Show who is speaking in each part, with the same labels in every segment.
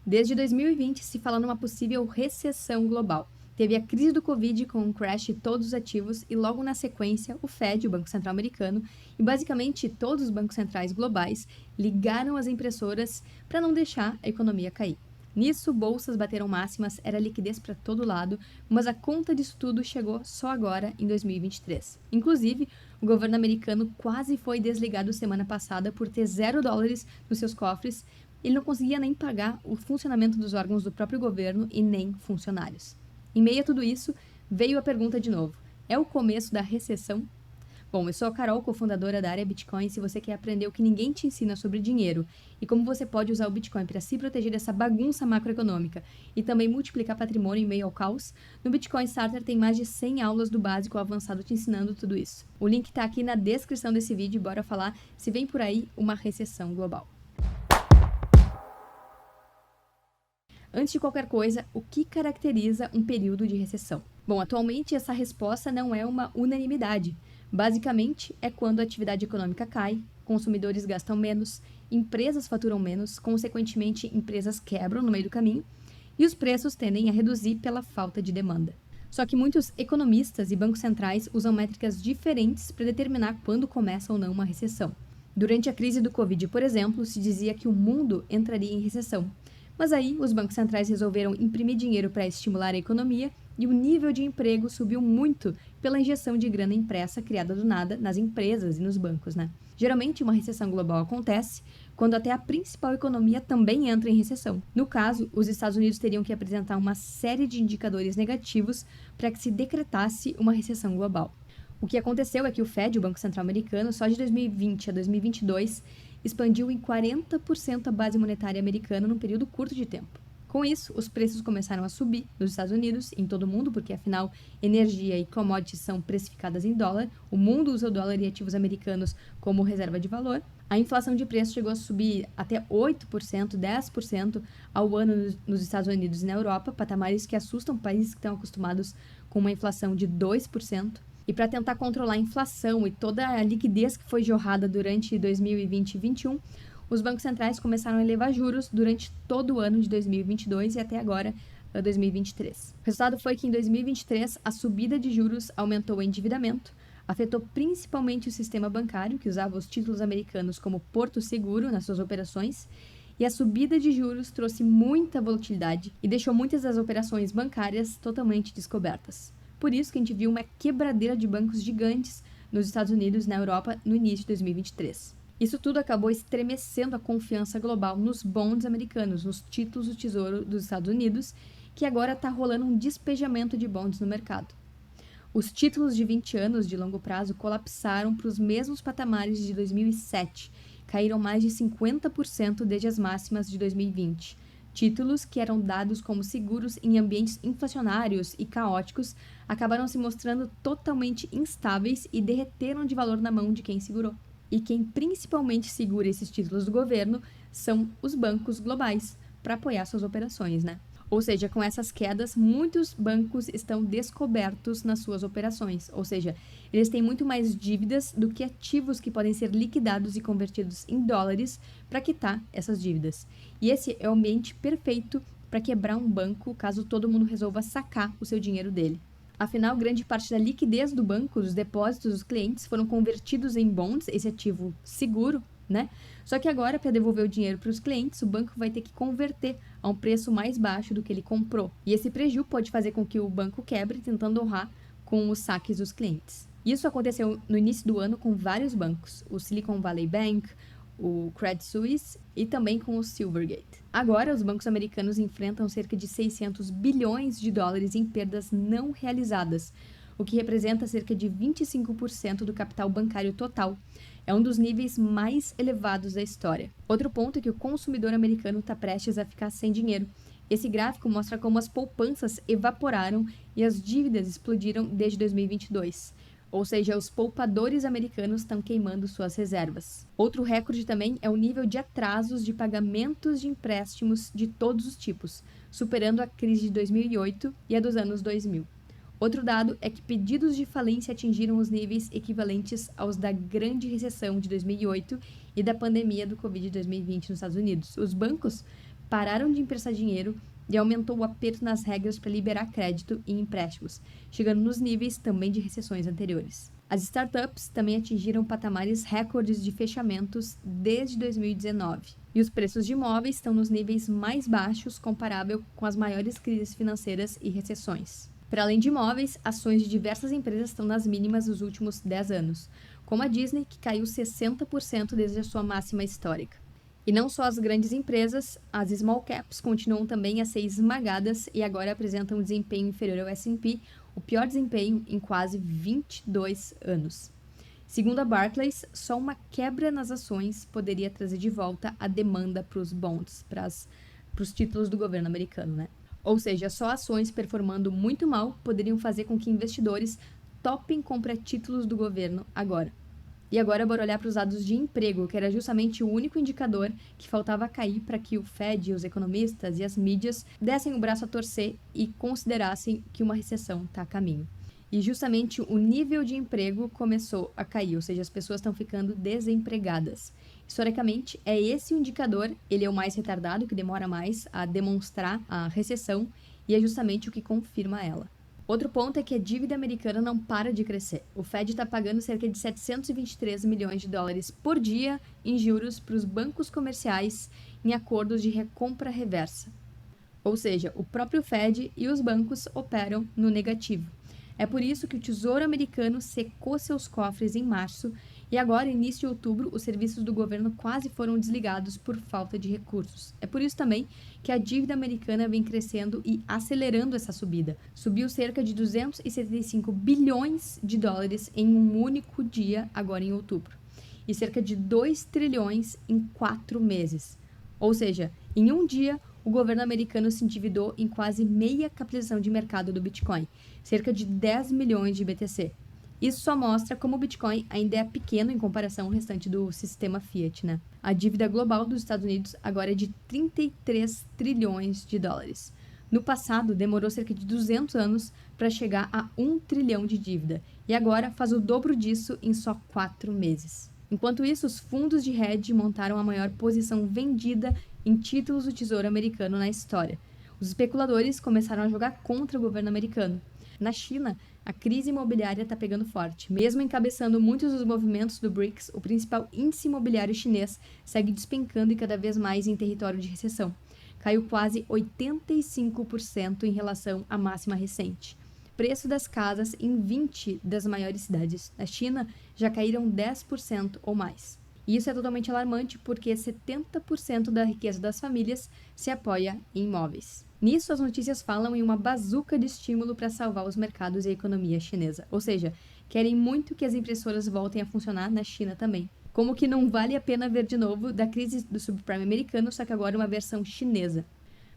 Speaker 1: Desde 2020 se fala numa possível recessão global. Teve a crise do Covid com um crash de todos os ativos e logo na sequência o Fed, o Banco Central Americano, e basicamente todos os bancos centrais globais ligaram as impressoras para não deixar a economia cair. Nisso, bolsas bateram máximas, era liquidez para todo lado, mas a conta disso tudo chegou só agora, em 2023. Inclusive, o governo americano quase foi desligado semana passada por ter $0 nos seus cofres. Ele não conseguia nem pagar o funcionamento dos órgãos do próprio governo e nem funcionários. Em meio a tudo isso, veio a pergunta de novo: é o começo da recessão? Bom, eu sou a Carol, cofundadora da área Bitcoin. Se você quer aprender o que ninguém te ensina sobre dinheiro e como você pode usar o Bitcoin para se proteger dessa bagunça macroeconômica e também multiplicar patrimônio em meio ao caos, no Bitcoin Starter tem mais de 100 aulas do básico ao avançado te ensinando tudo isso. O link está aqui na descrição desse vídeo e bora falar se vem por aí uma recessão global. Antes de qualquer coisa, o que caracteriza um período de recessão? Bom, atualmente essa resposta não é uma unanimidade. Basicamente, é quando a atividade econômica cai, consumidores gastam menos, empresas faturam menos, consequentemente, empresas quebram no meio do caminho e os preços tendem a reduzir pela falta de demanda. Só que muitos economistas e bancos centrais usam métricas diferentes para determinar quando começa ou não uma recessão. Durante a crise do Covid, por exemplo, se dizia que o mundo entraria em recessão. Mas aí, os bancos centrais resolveram imprimir dinheiro para estimular a economia e o nível de emprego subiu muito pela injeção de grana impressa criada do nada nas empresas e nos bancos, né? Geralmente, uma recessão global acontece quando até a principal economia também entra em recessão. No caso, os Estados Unidos teriam que apresentar uma série de indicadores negativos para que se decretasse uma recessão global. O que aconteceu é que o Fed, o Banco Central Americano, só de 2020 a 2022, expandiu em 40% a base monetária americana num período curto de tempo. Com isso, os preços começaram a subir nos Estados Unidos, em todo o mundo, porque afinal, energia e commodities são precificadas em dólar, o mundo usa o dólar e ativos americanos como reserva de valor. A inflação de preços chegou a subir até 8%, 10% ao ano nos Estados Unidos e na Europa, patamares que assustam países que estão acostumados com uma inflação de 2%. E para tentar controlar a inflação e toda a liquidez que foi jorrada durante 2020 e 2021, os bancos centrais começaram a elevar juros durante todo o ano de 2022 e até agora, 2023. O resultado foi que em 2023 a subida de juros aumentou o endividamento, afetou principalmente o sistema bancário, que usava os títulos americanos como porto seguro nas suas operações, e a subida de juros trouxe muita volatilidade e deixou muitas das operações bancárias totalmente descobertas. Por isso que a gente viu uma quebradeira de bancos gigantes nos Estados Unidos e na Europa no início de 2023. Isso tudo acabou estremecendo a confiança global nos bonds americanos, nos títulos do Tesouro dos Estados Unidos, que agora está rolando um despejamento de bonds no mercado. Os títulos de 20 anos de longo prazo colapsaram para os mesmos patamares de 2007, caíram mais de 50% desde as máximas de 2020. Títulos que eram dados como seguros em ambientes inflacionários e caóticos acabaram se mostrando totalmente instáveis e derreteram de valor na mão de quem segurou. E quem principalmente segura esses títulos do governo são os bancos globais, para apoiar suas operações, né? Ou seja, com essas quedas, muitos bancos estão descobertos nas suas operações, ou seja, eles têm muito mais dívidas do que ativos que podem ser liquidados e convertidos em dólares para quitar essas dívidas. E esse é o ambiente perfeito para quebrar um banco caso todo mundo resolva sacar o seu dinheiro dele. Afinal, grande parte da liquidez do banco, dos depósitos dos clientes, foram convertidos em bonds, esse ativo seguro, né? Só que agora, para devolver o dinheiro para os clientes, o banco vai ter que converter a um preço mais baixo do que ele comprou. E esse prejuízo pode fazer com que o banco quebre, tentando honrar com os saques dos clientes. Isso aconteceu no início do ano com vários bancos, o Silicon Valley Bank, o Credit Suisse e também com o Silvergate. Agora, os bancos americanos enfrentam cerca de 600 bilhões de dólares em perdas não realizadas, o que representa cerca de 25% do capital bancário total. É um dos níveis mais elevados da história. Outro ponto é que o consumidor americano está prestes a ficar sem dinheiro. Esse gráfico mostra como as poupanças evaporaram e as dívidas explodiram desde 2022. Ou seja, os poupadores americanos estão queimando suas reservas. Outro recorde também é o nível de atrasos de pagamentos de empréstimos de todos os tipos, superando a crise de 2008 e a dos anos 2000. Outro dado é que pedidos de falência atingiram os níveis equivalentes aos da Grande Recessão de 2008 e da pandemia do Covid de 2020 nos Estados Unidos. Os bancos pararam de emprestar dinheiro e aumentou o aperto nas regras para liberar crédito e empréstimos, chegando nos níveis também de recessões anteriores. As startups também atingiram patamares recordes de fechamentos desde 2019, e os preços de imóveis estão nos níveis mais baixos comparável com as maiores crises financeiras e recessões. Para além de imóveis, ações de diversas empresas estão nas mínimas dos últimos 10 anos, como a Disney, que caiu 60% desde a sua máxima histórica. E não só as grandes empresas, as small caps continuam também a ser esmagadas e agora apresentam um desempenho inferior ao S&P, o pior desempenho em quase 22 anos. Segundo a Barclays, só uma quebra nas ações poderia trazer de volta a demanda para os bonds, para os títulos do governo americano, né? Ou seja, só ações performando muito mal poderiam fazer com que investidores topem comprar títulos do governo agora. E agora bora olhar para os dados de emprego, que era justamente o único indicador que faltava cair para que o Fed, os economistas e as mídias dessem o braço a torcer e considerassem que uma recessão está a caminho. E justamente o nível de emprego começou a cair, ou seja, as pessoas estão ficando desempregadas. Historicamente, é esse o indicador, ele é o mais retardado, que demora mais a demonstrar a recessão, e é justamente o que confirma ela. Outro ponto é que a dívida americana não para de crescer. O Fed está pagando cerca de 723 milhões de dólares por dia em juros para os bancos comerciais em acordos de recompra reversa. Ou seja, o próprio Fed e os bancos operam no negativo. É por isso que o Tesouro Americano secou seus cofres em março e agora, início de outubro, os serviços do governo quase foram desligados por falta de recursos. É por isso também que a dívida americana vem crescendo e acelerando essa subida. Subiu cerca de 275 bilhões de dólares em um único dia, agora em outubro. E cerca de 2 trilhões em 4 meses. Ou seja, em um dia, o governo americano se endividou em quase meia capitalização de mercado do Bitcoin, cerca de 10 milhões de BTC. Isso só mostra como o Bitcoin ainda é pequeno em comparação ao restante do sistema Fiat, né? A dívida global dos Estados Unidos agora é de 33 trilhões de dólares. No passado, demorou cerca de 200 anos para chegar a 1 trilhão de dívida, e agora faz o dobro disso em só 4 meses. Enquanto isso, os fundos de hedge montaram a maior posição vendida em títulos do Tesouro Americano na história. Os especuladores começaram a jogar contra o governo americano. Na China, a crise imobiliária está pegando forte. Mesmo encabeçando muitos dos movimentos do BRICS, o principal índice imobiliário chinês segue despencando e cada vez mais em território de recessão. Caiu quase 85% em relação à máxima recente. Preço das casas em 20 das maiores cidades da China já caíram 10% ou mais. E isso é totalmente alarmante porque 70% da riqueza das famílias se apoia em imóveis. Nisso, as notícias falam em uma bazuca de estímulo para salvar os mercados e a economia chinesa. Ou seja, querem muito que as impressoras voltem a funcionar na China também. Como que não vale a pena ver de novo da crise do subprime americano, só que agora uma versão chinesa.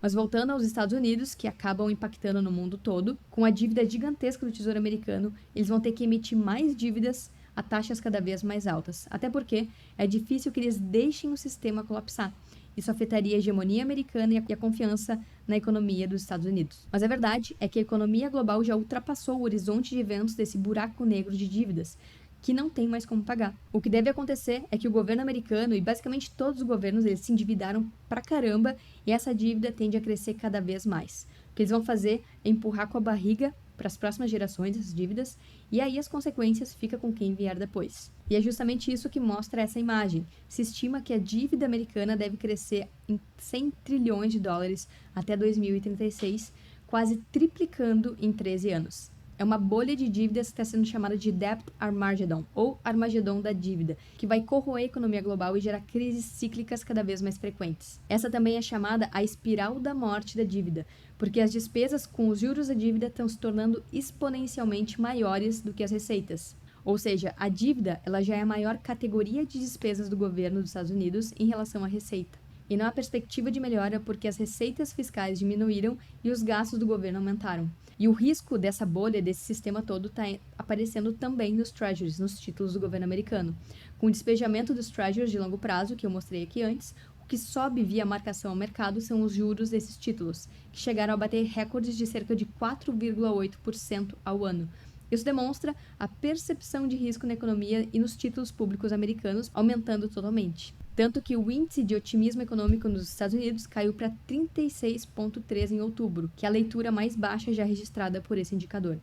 Speaker 1: Mas voltando aos Estados Unidos, que acabam impactando no mundo todo, com a dívida gigantesca do Tesouro Americano, eles vão ter que emitir mais dívidas a taxas cada vez mais altas. Até porque é difícil que eles deixem o sistema colapsar. Isso afetaria a hegemonia americana e a confiança na economia dos Estados Unidos. Mas a verdade é que a economia global já ultrapassou o horizonte de eventos desse buraco negro de dívidas, que não tem mais como pagar. O que deve acontecer é que o governo americano e basicamente todos os governos eles se endividaram pra caramba e essa dívida tende a crescer cada vez mais. O que eles vão fazer é empurrar com a barriga para as próximas gerações essas dívidas e aí as consequências ficam com quem vier depois. E é justamente isso que mostra essa imagem. Se estima que a dívida americana deve crescer em 100 trilhões de dólares até 2036, quase triplicando em 13 anos. É uma bolha de dívidas que está sendo chamada de Debt Armageddon, ou Armagedon da dívida, que vai corroer a economia global e gerar crises cíclicas cada vez mais frequentes. Essa também é chamada a espiral da morte da dívida, porque as despesas com os juros da dívida estão se tornando exponencialmente maiores do que as receitas. Ou seja, a dívida ela já é a maior categoria de despesas do governo dos Estados Unidos em relação à receita. E não há perspectiva de melhora porque as receitas fiscais diminuíram e os gastos do governo aumentaram. E o risco dessa bolha, desse sistema todo, está aparecendo também nos treasuries, nos títulos do governo americano. Com o despejamento dos treasuries de longo prazo, que eu mostrei aqui antes, o que sobe via marcação ao mercado são os juros desses títulos, que chegaram a bater recordes de cerca de 4,8% ao ano. Isso demonstra a percepção de risco na economia e nos títulos públicos americanos aumentando totalmente. Tanto que o índice de otimismo econômico nos Estados Unidos caiu para 36,3 em outubro, que é a leitura mais baixa já registrada por esse indicador.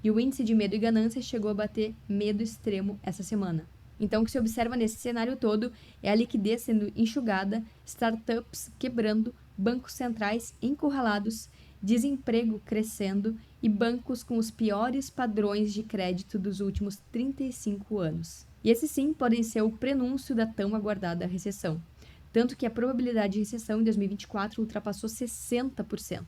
Speaker 1: E o índice de medo e ganância chegou a bater medo extremo essa semana. Então, o que se observa nesse cenário todo é a liquidez sendo enxugada, startups quebrando, bancos centrais encurralados, desemprego crescendo e bancos com os piores padrões de crédito dos últimos 35 anos. E esses sim podem ser o prenúncio da tão aguardada recessão. Tanto que a probabilidade de recessão em 2024 ultrapassou 60%.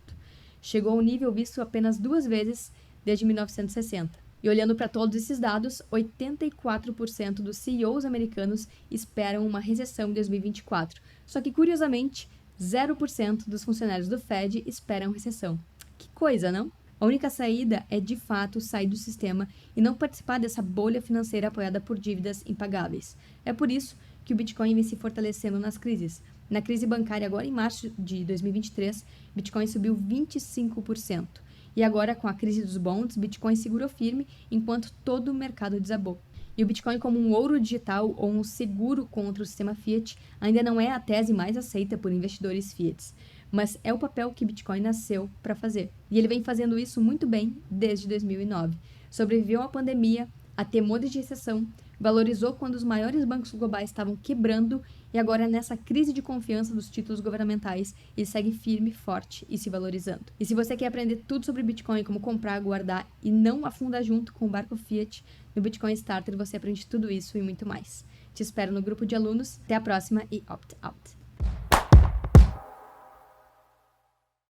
Speaker 1: Chegou ao nível visto apenas 2 vezes desde 1960. E olhando para todos esses dados, 84% dos CEOs americanos esperam uma recessão em 2024. Só que, curiosamente, 0% dos funcionários do Fed esperam recessão. Que coisa, não? A única saída é, de fato, sair do sistema e não participar dessa bolha financeira apoiada por dívidas impagáveis. É por isso que o Bitcoin vem se fortalecendo nas crises. Na crise bancária, agora em março de 2023, Bitcoin subiu 25%. E agora, com a crise dos bonds, Bitcoin segurou firme enquanto todo o mercado desabou. E o Bitcoin como um ouro digital ou um seguro contra o sistema fiat ainda não é a tese mais aceita por investidores fiat, mas é o papel que Bitcoin nasceu para fazer. E ele vem fazendo isso muito bem desde 2009. Sobreviveu à pandemia, a temores de recessão, valorizou quando os maiores bancos globais estavam quebrando e agora nessa crise de confiança dos títulos governamentais ele segue firme, forte e se valorizando. E se você quer aprender tudo sobre Bitcoin, como comprar, guardar e não afundar junto com o barco Fiat, no Bitcoin Starter você aprende tudo isso e muito mais. Te espero no grupo de alunos. Até a próxima e opt out!